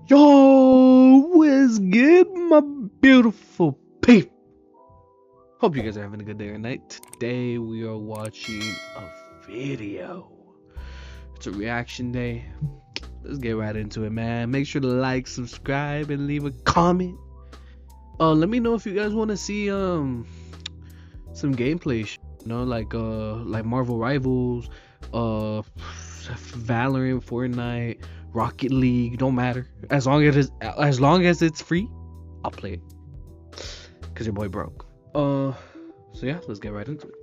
Yo, what's good, my beautiful people? Hope you guys are having a good day or night. Today we are watching a video. It's a reaction day. Let's get right into it, man. Make sure to like, subscribe, and leave a comment. Let me know if you guys want to see some gameplay, like Marvel Rivals, Valorant, Fortnite, Rocket League. Don't matter. As long as it's free, I'll play it. Cause your boy broke. So yeah, let's get right into it.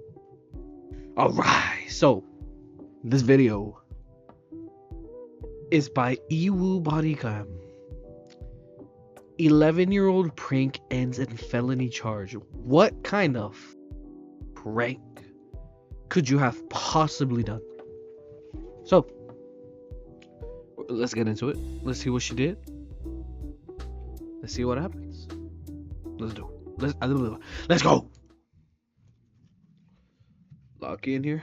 Alright, so this video is by Ewu Bodycam. 11-year-old prank ends in felony charge. What kind of prank could you have possibly done? So let's get into it. Let's see what she did. Let's see what happens. Let's do it. Let's go. Lock in here.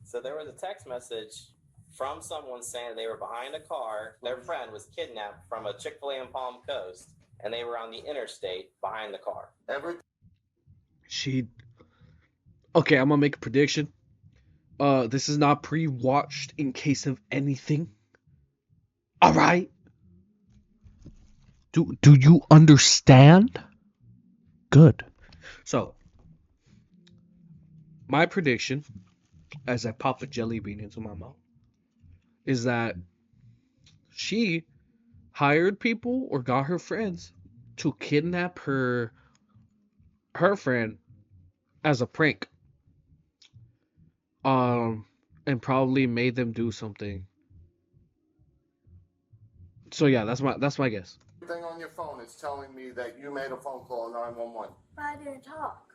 So there was a text message from someone saying they were behind a car. Their friend was kidnapped from a Chick-fil-A in Palm Coast, and they were on the interstate behind the car. Okay, I'm gonna make a prediction. This is not pre-watched in case of anything. All right. Do you understand? Good. So, my prediction, as I pop a jelly bean into my mouth, is that she hired people or got her friends to kidnap her friend as a prank. And probably made them do something. So yeah, that's my guess. Everything on your phone is telling me that you made a phone call 911. But I didn't talk.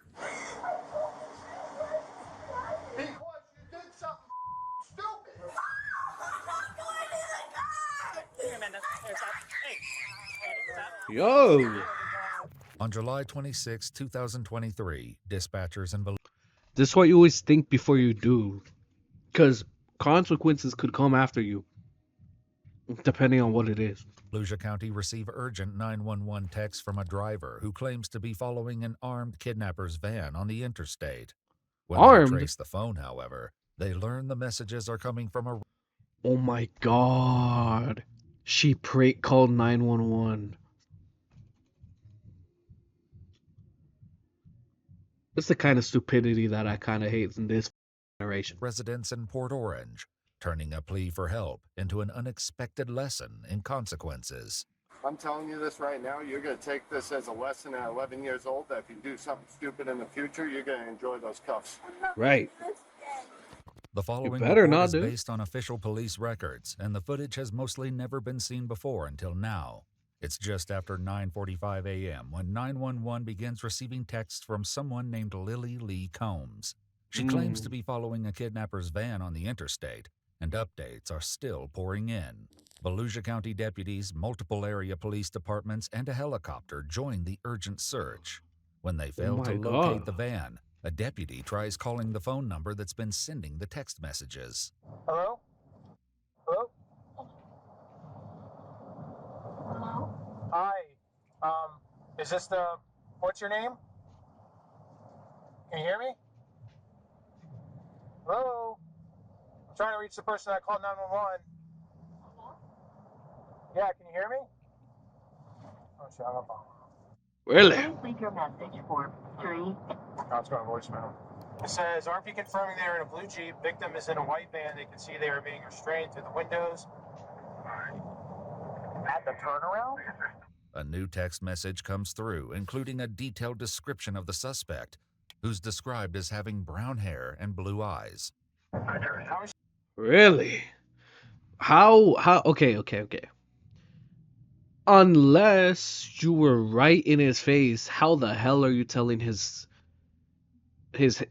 Because you did something stupid. Yo. On July 26, 2023, dispatchers in This is what you always think before you do, because consequences could come after you, depending on what it is. Volusia County receive urgent 911 text from a driver who claims to be following an armed kidnapper's van on the interstate. When Armed? they trace the phone, however, they learn the messages are coming from a... Oh my god. She prank called 911. That's the kind of stupidity that I kind of hate in this generation. residents in Port Orange, turning a plea for help into an unexpected lesson in consequences. I'm telling you this right now. You're going to take this as a lesson at 11 years old that if you do something stupid in the future, you're going to enjoy those cuffs. Right. The following better report not, is dude. based on official police records, and the footage has mostly never been seen before until now. It's just after 9:45 a.m. when 911 begins receiving texts from someone named Lily Lee Combs. She claims to be following a kidnapper's van on the interstate, and updates are still pouring in. Volusia County deputies, multiple area police departments, and a helicopter join the urgent search. When they fail to locate the van, a deputy tries calling the phone number that's been sending the text messages. Hello? Hello? Hello? Hi. Is this the... What's your name? Can you hear me? Hello? I'm trying to reach the person that called 911. Yeah, can you hear me? Oh, shit, I'm up. Really? Please leave your message for 3. Oh, it's going to voicemail. It says, RP confirming they are in a blue Jeep. Victim is in a white van. They can see they are being restrained through the windows. At the turnaround? A new text message comes through, including a detailed description of the suspect, who's described as having brown hair and blue eyes. How is Really? How okay. Unless you were right in his face, how the hell are you telling his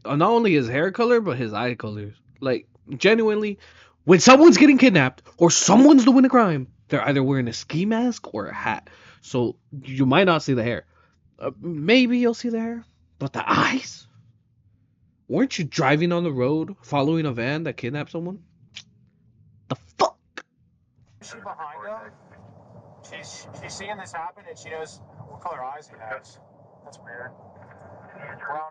not only his hair color but his eye colors? Like, genuinely, when someone's getting kidnapped or someone's doing a crime, they're either wearing a ski mask or a hat. So you might not see the hair. Maybe you'll see the hair, but the eyes? Weren't you driving on the road following a van that kidnapped someone? The fuck? she behind him? She's seeing this happen, and she knows what color eyes he has. That's weird.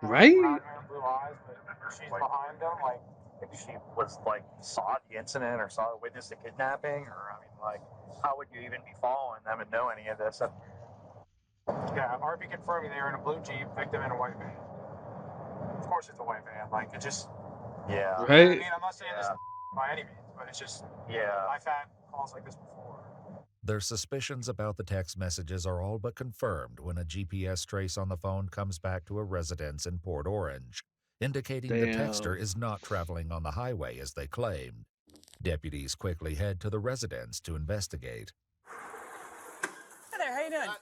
Right? Brown hair, blue eyes, but she's behind him. Like, If she was like saw the incident or saw witnessed the kidnapping, or I mean, like, how would you even be following them and know any of this? yeah, RP confirming they were in a blue Jeep, victim in a white van. Of course, it's a white van. Like, it just. Yeah. I Right? mean, I'm not saying this by any means, but it's just. Yeah. I've had calls like this before. Their suspicions about the text messages are all but confirmed when a GPS trace on the phone comes back to a residence in Port Orange, indicating the Damn. texter is not traveling on the highway as they claimed. Deputies quickly head to the residence to investigate. Hi there, how you doing?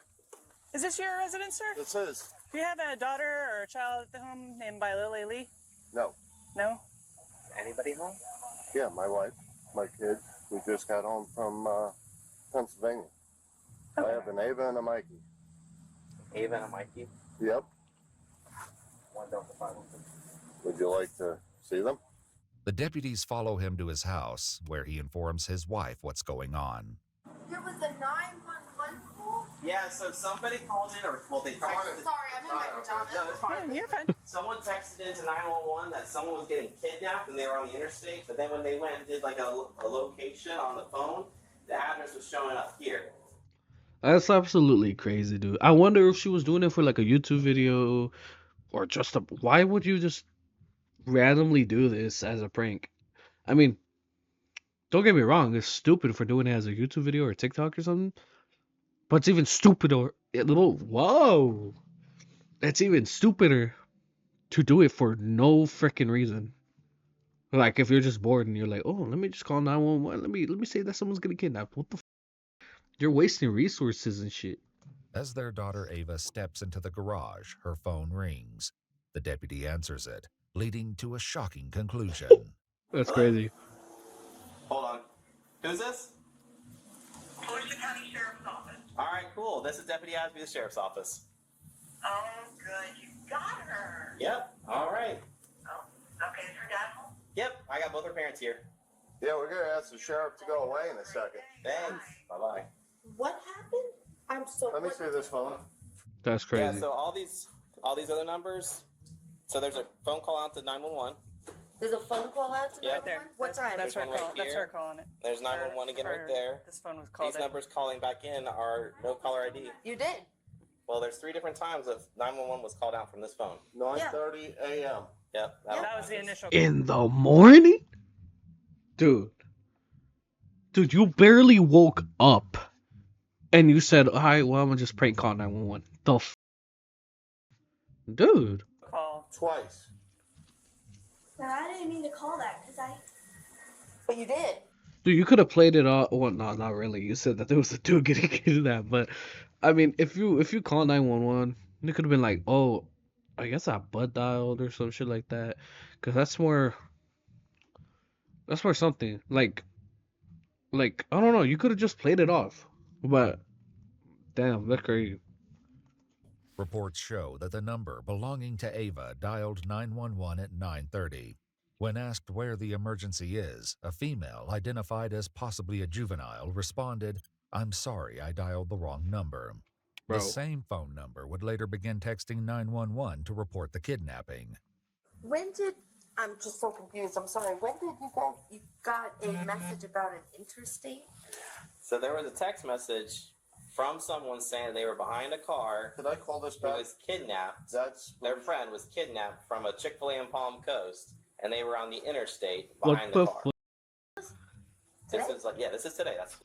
Is this your residence, sir? This is. Do you have a daughter or a child at the home named by Lily Lee? No. No? Anybody home? Yeah, my wife, my kids. We just got home from Pennsylvania. I have an Ava and a Mikey. Ava and Mikey. Yep. One Delta 512. Would you like to see them? The deputies follow him to his house, where he informs his wife what's going on. There was a 911 call? Yeah, so somebody called in, or well, they texted. Sorry, I'm in my pajamas. No, it's fine. Yeah, you're fine. Someone texted into 911 that someone was getting kidnapped and they were on the interstate, but then when they went and did like a location on the phone, the address was showing up here. That's absolutely crazy, dude. I wonder if she was doing it for like a YouTube video or just a. Why would you just randomly do this as a prank? I mean, don't get me wrong, it's stupid for doing it as a YouTube video or TikTok or something. But it's even stupider. Whoa! It's even stupider to do it for no freaking reason. Like if you're just bored and you're like, oh, let me just call 911. Let me say that someone's getting kidnapped. What the? You're wasting resources and shit. As their daughter Ava steps into the garage, her phone rings. The deputy answers it, leading to a shocking conclusion. That's crazy. Hold on. Who's this? Volusia County Sheriff's Office. All right, cool. This is Deputy Asby, the Sheriff's Office. Oh, good. You got her. Yep. All right. Oh, okay. Is her dad home? Yep. I got both her parents here. Yeah, we're gonna ask the sheriff to go away in a second. Thanks. Bye bye. What happened? I'm so. Let me see this phone. That's crazy. Yeah. So all these other numbers. So there's a phone call out to 911. There's a phone call out to Yeah. Right there. 911? What time? That's There's her one right call. That's here. her calling it. There's 911 again right there. This phone was called These in. numbers calling back in are no caller ID. You did. Well, there's 3 different times that 911 was called out from this phone. 9:30 a.m. Yep. That was the initial. In the morning? Dude, you barely woke up and you said, all right, well, I'm gonna just prank call 911. Dude. call. Twice. But I didn't mean to call that because I. But you did. Dude, you could have played it off. Well, no, not really. You said that there was a dude getting kidnapped, but I mean, if you call 911, it could have been like, oh, I guess I butt dialed or some shit like that, because that's more something like I don't know. You could have just played it off, but damn, that's crazy. Reports show that the number belonging to Ava dialed 911 at 9:30. When asked where the emergency is, a female identified as possibly a juvenile responded, "I'm sorry, I dialed the wrong number." Bro. The same phone number would later begin texting 911 to report the kidnapping. When did. I'm just so confused. I'm sorry. When did you got a message about an interstate? So there was a text message from someone saying they were behind a car Could I call this who back? was kidnapped. That's Their friend was kidnapped from a Chick-fil-A in Palm Coast, and they were on the interstate What behind the the car. This is this is today. That's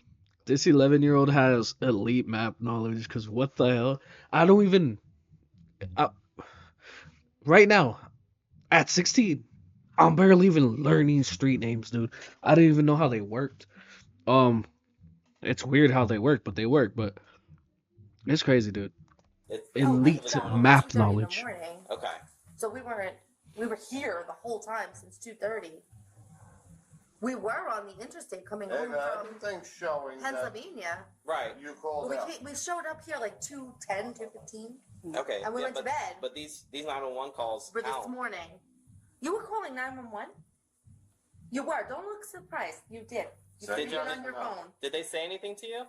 This 11-year-old has elite map knowledge, because what the hell? I don't even. Right now, at 16, I'm barely even learning street names, dude. I didn't even know how they worked. It's weird how they work, but they work. But it's crazy, dude. Elite map knowledge. okay. So we were here the whole time since 2:30. We were on the interstate coming home from everything's showing that Pennsylvania. Right. you called out. We showed up here like 2:10, 2:15, Okay. and we went to bed. But these 911 calls For this out. morning. You were calling 911? You were. Don't look surprised. You did. You Did put it you? on your No. phone. Did they say anything to you?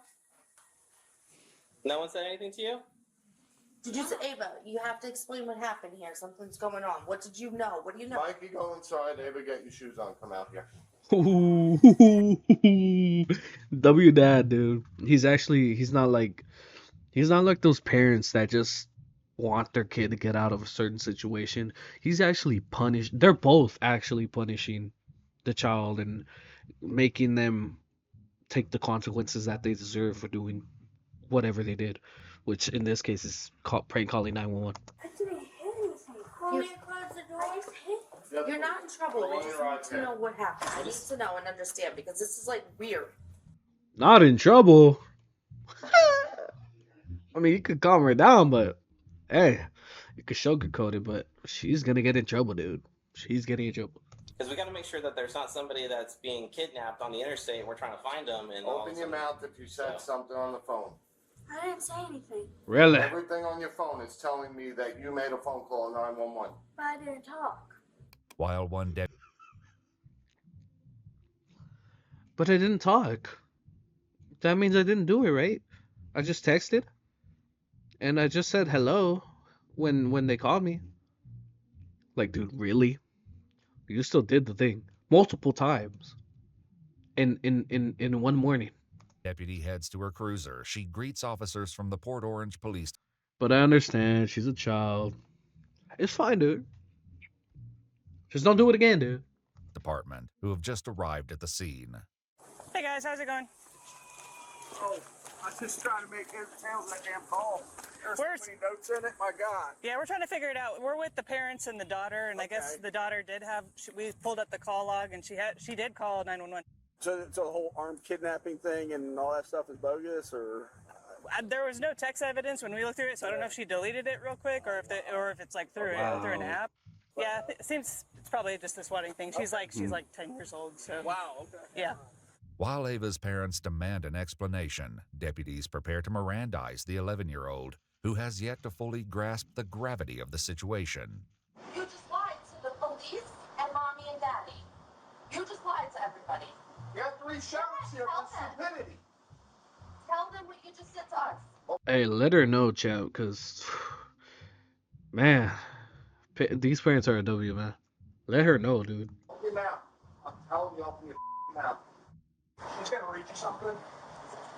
No one said anything to you? Did you say, Ava, you have to explain what happened here. Something's going on. What did you know? What do you know? Mikey, go inside. Ava, get your shoes on. Come out here. W dad, dude. He's not like those parents that just want their kid to get out of a certain situation. He's actually punished. They're both actually punishing the child and making them take the consequences that they deserve for doing whatever they did, which in this case is prank calling 911. I didn't hit anything. Mommy, close the door. You're not in trouble. I just need to know what happened. I need to know and understand because this is like weird. Not in trouble. I mean, you could calm her down, but hey, you could sugarcoat it, but she's gonna get in trouble, dude. She's getting in trouble. Because we got to make sure that there's not somebody that's being kidnapped on the interstate and we're trying to find them. And Open your mouth if you said something on the phone. I didn't say anything. Really? Everything on your phone is telling me that you made a phone call 911. But I didn't talk. While one deputy But I didn't talk. That means I didn't do it, right? I just texted, and I just said hello when they called me. Like, dude, really? You still did the thing multiple times in one morning. heads to her cruiser, she greets officers from the Port Orange Police But I understand she's a child. It's fine, dude. Just don't do it again, dude. Department, who have just arrived at the scene. Hey guys, how's it going? Oh, I was just trying to make heads and tails of that damn call. There's so Where's- many notes in it, my God. Yeah, we're trying to figure it out. We're with the parents and the daughter, and I guess the daughter did have. We pulled up the call log, and she did call 911. So the whole armed kidnapping thing and all that stuff is bogus, or? There was no text evidence when we looked through it, so I don't know if she deleted it real quick or if it's like through through an app. Yeah, it seems it's probably just the swatting thing. She's like 10 years old, so. Wow. Okay. Yeah. While Ava's parents demand an explanation, deputies prepare to Mirandize the 11-year-old, who has yet to fully grasp the gravity of the situation. You just lied to the police and mommy and daddy. You just lied to everybody. You have 3 sheriffs here for stupidity. Tell them what you just said to us. Hey, let her know, champ, because, man, these parents are a W, man. Let her know, dude. Open your mouth. I'm telling you, open your mouth. She's going to read you something,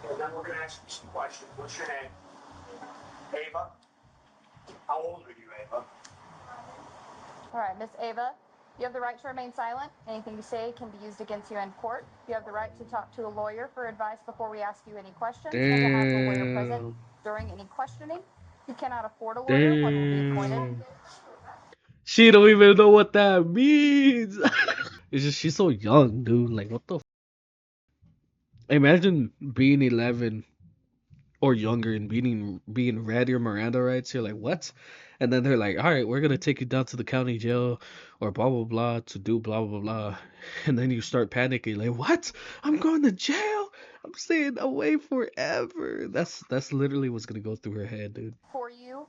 and then we're going to ask you some questions. What's your name? Ava. How old are you, Ava? All right, Miss Ava, you have the right to remain silent. Anything you say can be used against you in court. You have the right to talk to a lawyer for advice before we ask you any questions. And to have a lawyer present during any questioning. You cannot afford a lawyer. One will be appointed. She don't even know what that means. It's just she's so young, dude. Like, what the? Imagine being 11 or younger and being read your Miranda rights. You're like, what? And then they're like, all right, we're gonna take you down to the county jail or blah blah blah to do blah blah blah. And then you start panicking, like, what? I'm going to jail. I'm staying away forever. That's literally what's gonna go through her head, dude. For you,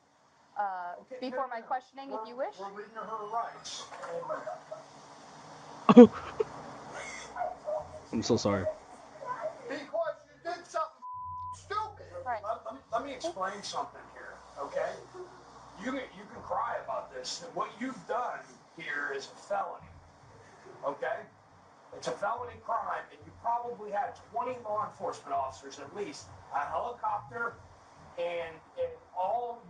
before my questioning, if you wish. We're reading her rights. I'm so sorry. Because you did something stupid. Right. Let me explain something here, okay? You can cry about this. What you've done here is a felony, okay? It's a felony crime, and you probably had 20 law enforcement officers at least, a helicopter, and all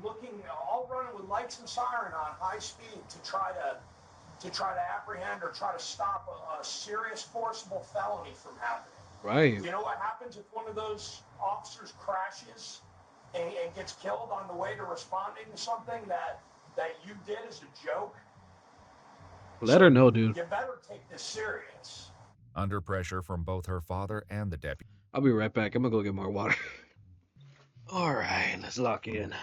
running with lights and siren on high speed to try to apprehend or try to stop a serious forcible felony from happening. Right. You know what happens if one of those officers crashes and gets killed on the way to responding to something that you did as a joke? Let her know, dude. You better take this serious. Under pressure from both her father and the deputy, I'll be right back. I'm gonna go get more water. All right, let's lock in.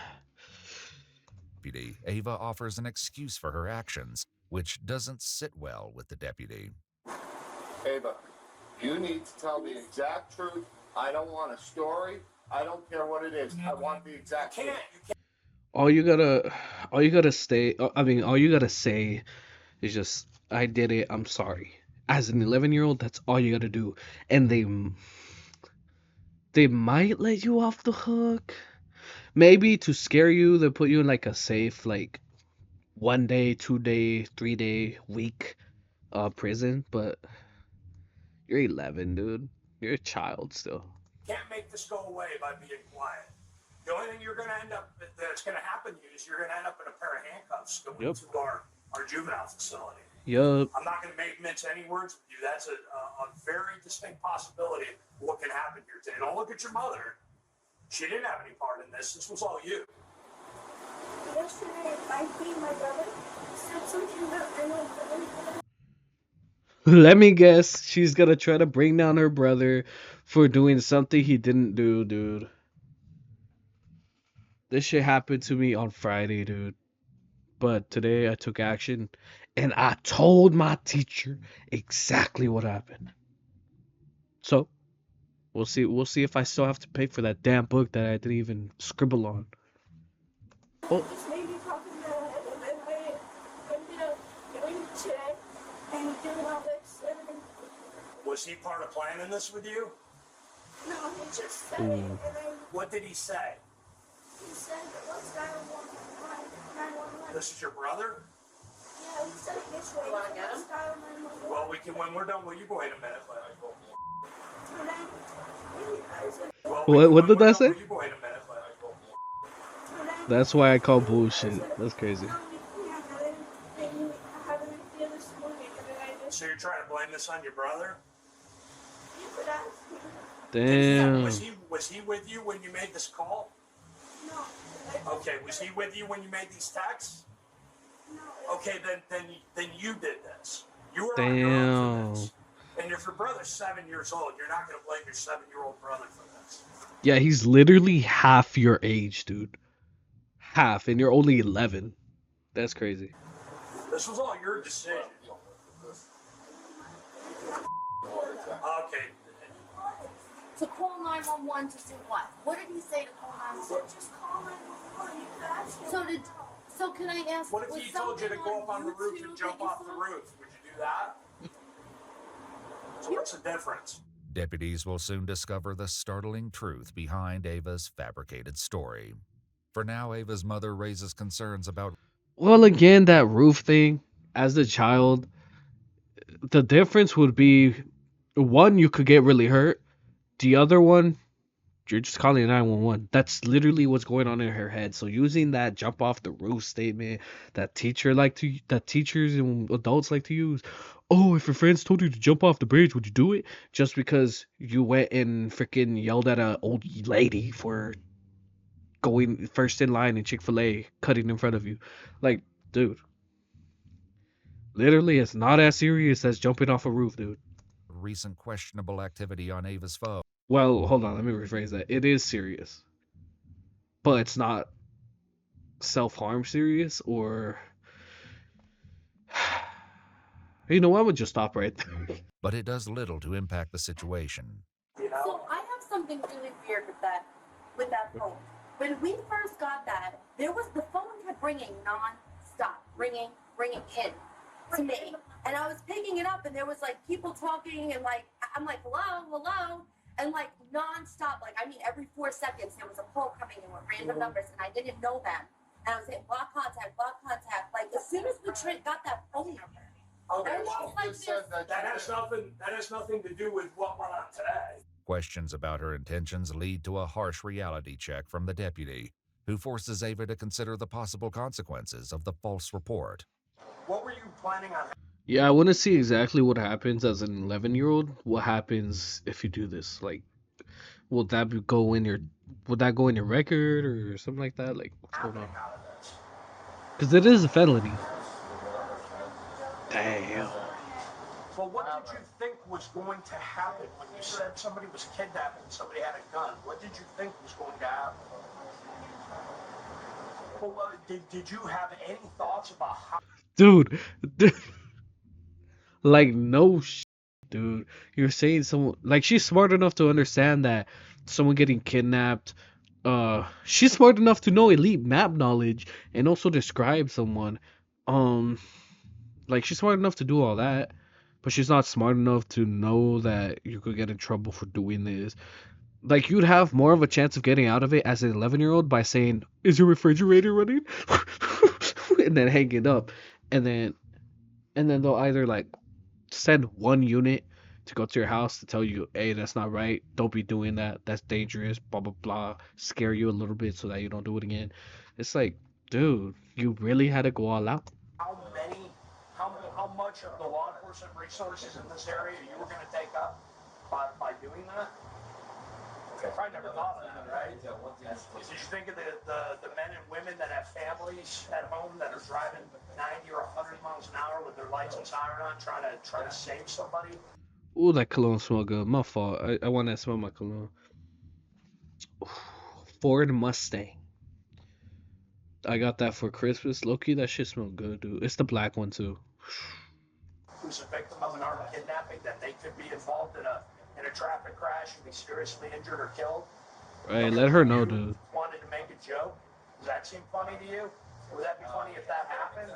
Ava offers an excuse for her actions, which doesn't sit well with the deputy. Ava, you need to tell the exact truth. I don't want a story. I don't care what it is. I want the exact truth. All you gotta say is just, I did it. I'm sorry. As an 11-year-old, that's all you gotta do. And they might let you off the hook, maybe to scare you, they put you in like a safe, like 1 day, 2 day, 3 day, week prison, but you're 11, dude. You're a child still. Can't make this go away by being quiet. The only thing you're going to end up that's going to happen to you is you're going to end up in a pair of handcuffs going to our juvenile facility. Yup. I'm not going to mince any words with you. That's a very distinct possibility of what can happen here today. Don't look at your mother. She didn't have any part in this. This was all you. Yesterday, I beat my brother. Said something about I know brother. Let me guess, she's gonna try to bring down her brother for doing something he didn't do, dude. This shit happened to me on Friday, dude. But today I took action and I told my teacher exactly what happened. So, we'll see if I still have to pay for that damn book that I didn't even scribble on. Oh. Just made me talk in the head, and then I ended up going to check and doing all this. And Was he part of planning this with you? no, he just said it, and I, What did he say? he said, "What's 911?" This is your brother? Yeah, he said it this way. You wanna get him? "What's 911?" Well, we can when we're done. Will you go wait a minute? And then I was like, Well, What did that say? Will you go wait a minute? and then That's why I call bullshit. That's crazy. I haven't feel this morning, and then I just So you're trying to blame this on your brother? put out. Damn. Was he with you when you made this call? No. Okay, was he with you when you made these texts? No. Okay, then you did this. You were on your own Damn. for this. And if your brother's 7 years old, you're not going to blame your 7-year-old brother for this. Yeah, he's literally half your age, dude. Half, and you're only 11. That's crazy. This was all your decision. Okay. To call 911 to do what? What did he say to call 911? Just call 911. You could ask him. So can I ask? What if was he told you to something go up on the roof YouTube and jump that you off the saw? roof? Would you do that? So what's the difference? Deputies will soon discover the startling truth behind Ava's fabricated story. For now, Ava's mother raises concerns about. Well, again, that roof thing, as a child, the difference would be one, you could get really hurt. The other one, you're just calling 911. That's literally what's going on in her head. So using that jump off the roof statement that teachers and adults like to use. Oh, if your friends told you to jump off the bridge, would you do it? Just because you went and freaking yelled at an old lady for going first in line in Chick-fil-A, cutting in front of you. Like, dude. Literally, it's not as serious as jumping off a roof, dude. Recent questionable activity on Ava's phone. Well, hold on, let me rephrase that. It is serious. But it's not self-harm serious or... You know what? I'm gonna just stop right there. But it does little to impact the situation. You know? So I have something really weird with that phone. When we first got that, the phone kept ringing non-stop, ringing in to me, and I was picking it up, and there was like people talking, and like I'm like hello, and like non-stop, like I mean every 4 seconds there was a call coming in with random numbers, and I didn't know them, and I was saying block contact. Like as soon as we got that phone number. Okay, Almost well, like that has nothing to do with what went on today. Questions about her intentions lead to a harsh reality check from the deputy, who forces Ava to consider the possible consequences of the false report. What were you planning on? Yeah, I want to see exactly what happens as an 11-year-old. What happens if you do this? Like, will that go in your record or something like that? Like, what's going on? Because it is a felony. Damn. Well, what did you think was going to happen when you said somebody was kidnapped and somebody had a gun? What did you think was going to happen? Well, did you have any thoughts about how... Dude. Like, no shit, dude. You're saying someone... Like, she's smart enough to understand that someone getting kidnapped... She's smart enough to know elite map knowledge and also describe someone. Like, she's smart enough to do all that, but she's not smart enough to know that you could get in trouble for doing this. Like, you'd have more of a chance of getting out of it as an 11-year-old by saying, "Is your refrigerator running?" and then hang it up, and then they'll either like send one unit to go to your house to tell you, "Hey, that's not right. Don't be doing that. That's dangerous." Blah blah blah. Scare you a little bit so that you don't do it again. It's like, dude, you really had to go all out. How much of the law enforcement resources in this area you were going to take up by doing that? I probably never thought of that, right? Did you think of the men and women that have families at home that are driving 90 or 100 miles an hour with their lights and siren on, trying to save somebody? Ooh, that cologne smell good. My fault. I want to smell my cologne. Ford Mustang. I got that for Christmas. Low-key, that shit smell good, dude. It's the black one too. Who's a victim of an armed kidnapping, that they could be involved in a traffic crash and be seriously injured or killed? Right, let her know, dude. Wanted to make a joke? Does that seem funny to you? Would that be funny if that happened?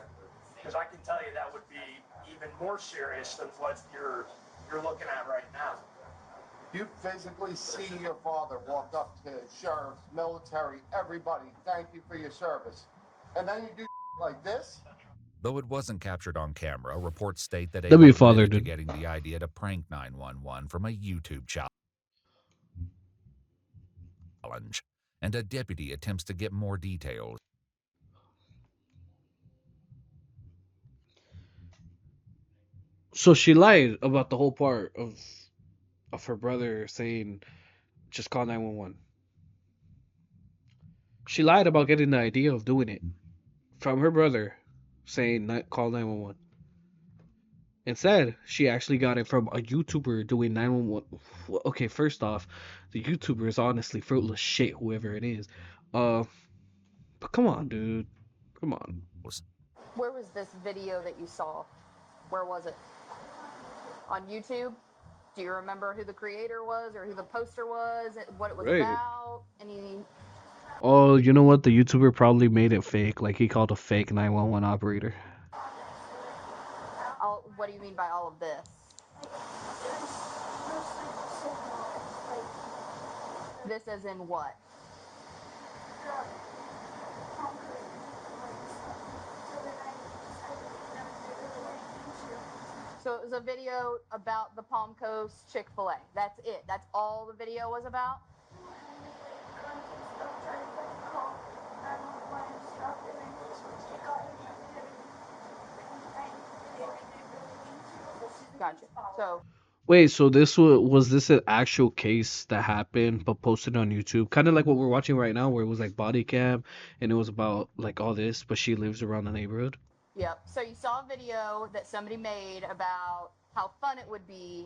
Because I can tell you that would be even more serious than what you're looking at right now. You physically see your father walk up to sheriffs, military, everybody, thank you for your service. And then you do like this? Though it wasn't captured on camera, reports state that W Ava father, admitted to dude. getting the idea to prank 911 from a YouTube challenge, and a deputy attempts to get more details. So she lied about the whole part of her brother saying, "Just call 911." She lied about getting the idea of doing it from her brother saying, "Call 911." Instead, she actually got it from a YouTuber doing 911. Okay, first off, the YouTuber is honestly fruitless shit, whoever it is. But come on, dude. Come on. Where was this video that you saw? Where was it? On YouTube? Do you remember who the creator was or who the poster was? What it was Right. about? Any? Oh, you know what? The YouTuber probably made it fake. Like, he called a fake 911 operator. What do you mean by all of this? This as in what? So it was a video about the Palm Coast Chick-fil-A. That's it. That's all the video was about? Gotcha. So Wait, so this was this an actual case that happened but posted on YouTube? Kind of like what we're watching right now, where it was like body cam and it was about like all this, but she lives around the neighborhood. Yep. So you saw a video that somebody made about how fun it would be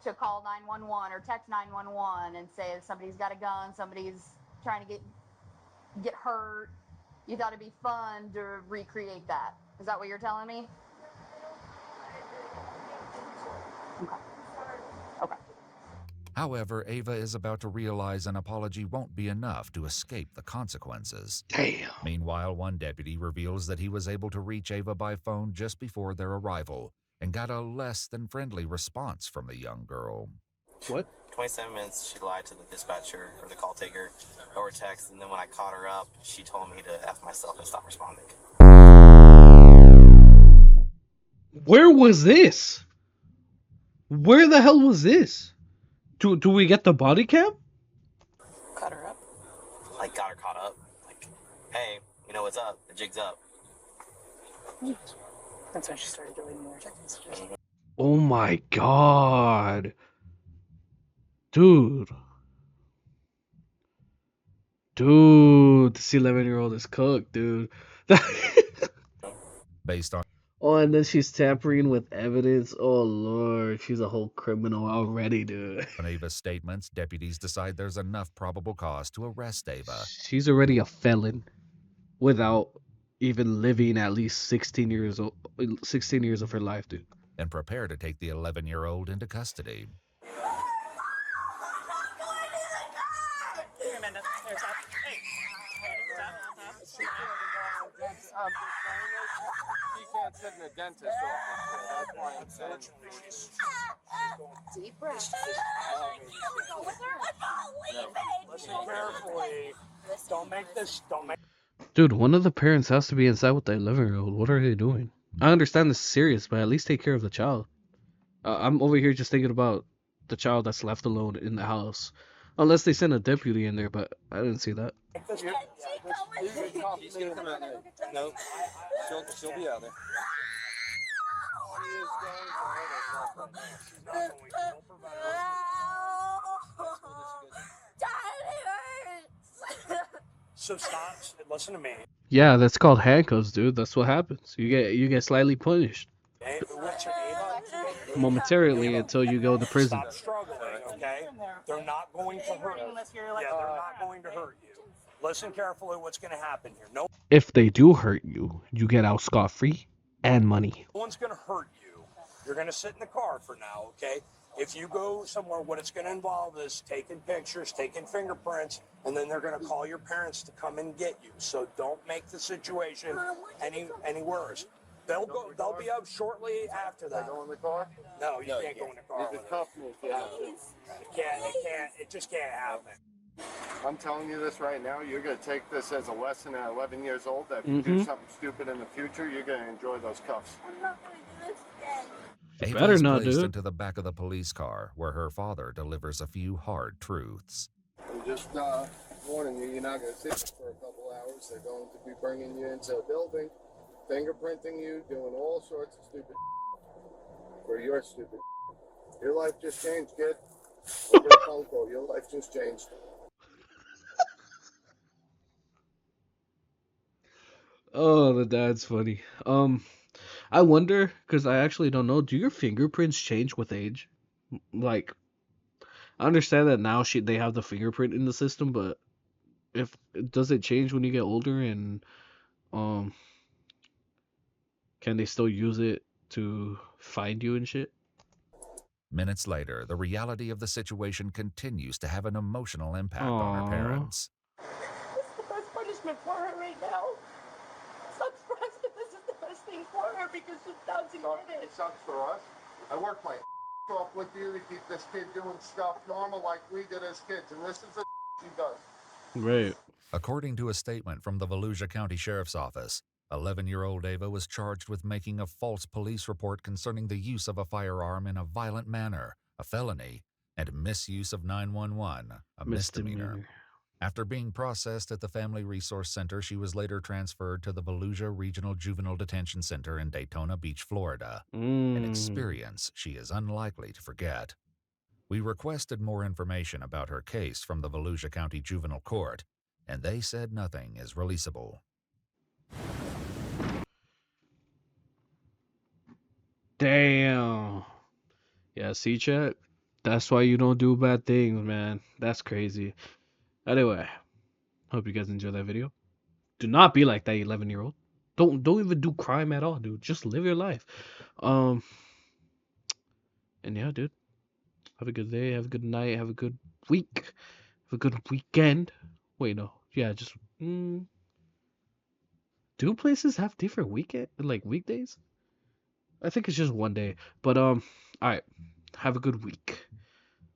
to call 911 or text 911 and say somebody's got a gun, somebody's trying to get hurt. You thought it'd be fun to recreate that. Is that what you're telling me? Okay. However, Ava is about to realize an apology won't be enough to escape the consequences. Damn. Meanwhile, one deputy reveals that he was able to reach Ava by phone just before their arrival and got a less than friendly response from the young girl. What? 27 minutes, she lied to the dispatcher or the call taker over text, and then when I caught her up, she told me to F myself and stop responding. Where was this? Where the hell was this? Do we get the body cam? Caught her up. Like, got her caught up. Like, hey, you know what's up? The jig's up. That's when she started deleting more text messages. Oh my god. Dude. This 11-year-old is cooked, dude. Based on Oh, and then she's tampering with evidence. Oh, Lord. She's a whole criminal already, dude. Ava's statements, deputies decide there's enough probable cause to arrest Ava. She's already a felon without even living at least 16 years of her life, dude. And prepare to take the 11-year-old into custody. here, Amanda. Here, stop. Hey. Stop. She can't sit in a dentist's office. That's why I'm saying. Deep breath. Listen carefully. Don't make this. Don't make. Dude, one of the parents has to be inside with the 11-year-old. What are they doing? I understand this is serious, but at least take care of the child. I'm over here just thinking about the child that's left alone in the house. Unless they send a deputy in there, but I didn't see that. She's gonna come out there. No, she'll be out there. So stop. Listen to me. Yeah, that's called handcuffs, dude. That's what happens. You get slightly punished Okay? What's your name? momentarily until you go to prison. Stop struggling, okay? They're not going to hurt you. Yeah, they're not going to hurt you. Listen carefully what's going to happen here. No If they do hurt you, you get out scot-free and money. one's going to hurt you. You're going to sit in the car for now, okay? If you go somewhere, what it's going to involve is taking pictures, taking fingerprints, and then they're going to call your parents to come and get you. So don't make the situation any worse. They'll be up shortly after that. Go in the car? No, you can't go in the car. You can cuff me if you have to. It just can't happen. I'm telling you this right now. You're going to take this as a lesson at 11 years old. That if you do something stupid in the future, you're going to enjoy those cuffs. I'm not going to do this again. Ava better is not, placed dude. into the back of the police car, where her father delivers a few hard truths. I'm just warning you, you're not going to sit for a couple hours. They're going to be bringing you into a building, fingerprinting you, doing all sorts of stupid for your stupid. Your life just changed, kid. Over a phone call, your life just changed. Oh, the dad's funny. I wonder, because I actually don't know, do your fingerprints change with age? Like, I understand that now they have the fingerprint in the system, but does it change when you get older, and can they still use it to find you and shit? Minutes later, the reality of the situation continues to have an emotional impact on her Aw. parents. This is the best punishment for her right now. Sucks for us, but this is the best thing for her because she's bouncing with It it. sucks for us. I work my off with you to keep this kid doing stuff normal like we did as kids, and this is the she does. Right. According to a statement from the Volusia County Sheriff's Office, 11-year-old Ava was charged with making a false police report concerning the use of a firearm in a violent manner, a felony, and misuse of 911, a misdemeanor. After being processed at the Family Resource Center, she was later transferred to the Volusia Regional Juvenile Detention Center in Daytona Beach, Florida, an experience she is unlikely to forget. We requested more information about her case from the Volusia County Juvenile Court, and they said nothing is releasable. Damn. Yeah, see, chat? That's why you don't do bad things, man. That's crazy. Anyway, hope you guys enjoyed that video. Do not be like that 11-year-old. Don't even do crime at all, dude. Just live your life. And yeah, dude. Have a good day, have a good night, have a good week. Have a good weekend. Wait, no. Yeah, just do places have different weekdays? I think it's just one day. But alright. Have a good week.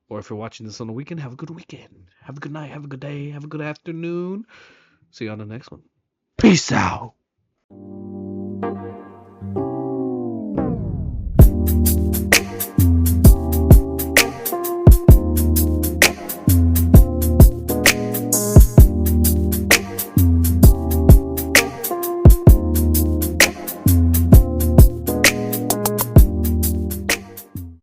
Or if you're watching this on the weekend, have a good weekend. Have a good night, have a good day, have a good afternoon. See you on the next one. Peace out.